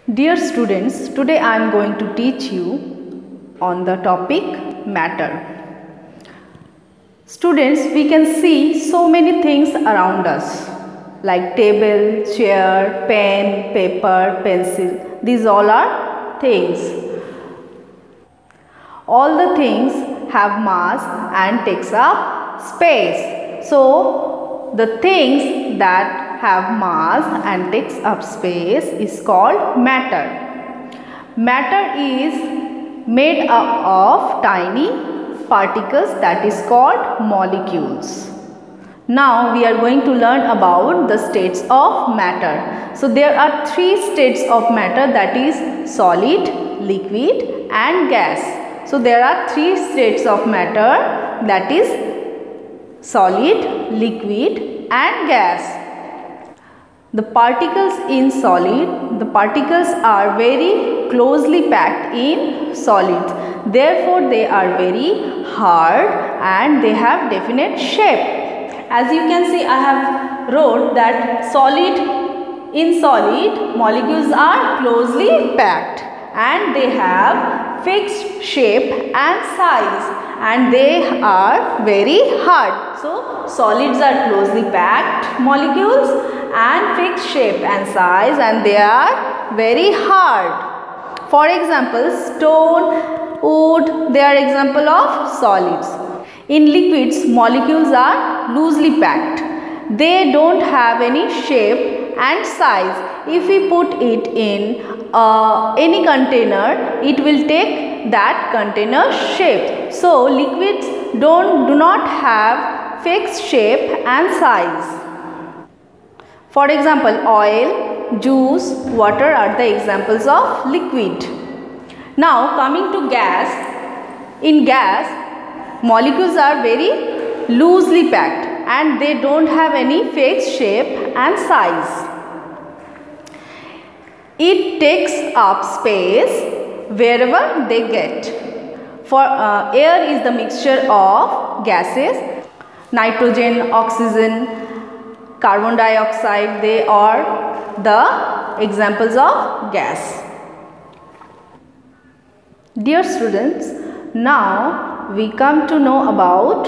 Dear students, today I am going to teach you on the topic matter. Students, we can see so many things around us like table, chair, pen, paper, pencil. These all are things. All the things have mass and takes up space. So, the things that have mass and takes up space is called matter. Matter is made up of tiny particles that is called molecules. Now we are going to learn about the states of matter. So there are three states of matter, that is solid, liquid and gas. So there are three states of matter, that is solid, liquid and gas. The particles in solid, the particles are very closely packed in solids. Therefore, they are very hard and they have definite shape. As you can see, I have wrote that in solid molecules are closely packed and they have fixed shape and size and they are very hard. So, solids are closely packed molecules and fixed shape and size and they are very hard. For example, stone, wood, they are example of solids. In liquids, molecules are loosely packed. They don't have any shape and size. If we put it in any container, it will take that container shape. So, liquids do not have fixed shape and size. For example, oil, juice, water are the examples of liquid. Now coming to gas, in gas, molecules are very loosely packed and they don't have any fixed shape and size. It takes up space wherever they get. For air is the mixture of gases, nitrogen, oxygen, carbon dioxide, they are the examples of gas. Dear students, now we come to know about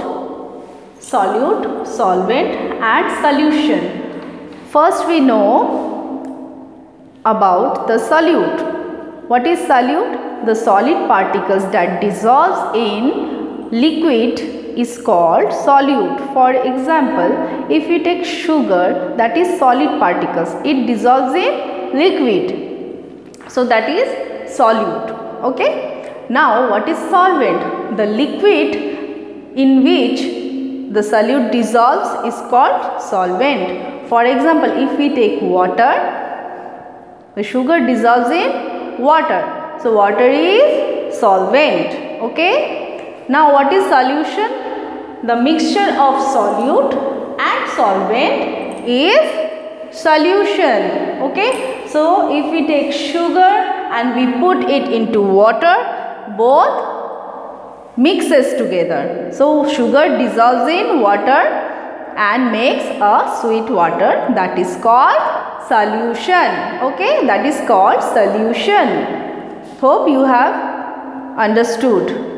solute, solvent and solution. First we know about the solute. What is solute? The solid particles that dissolves in liquid is called solute. For example, if you take sugar, that is solid particles, it dissolves in liquid. So that is solute. Okay. Now what is solvent? The liquid in which the solute dissolves is called solvent. For example, if we take water, the sugar dissolves in water. So water is solvent. Okay. Now what is solution? The mixture of solute and solvent is solution. Okay. So if we take sugar and we put it into water, both mixes together. So sugar dissolves in water and makes a sweet water, that is called solution. Okay. That is called solution. Hope you have understood.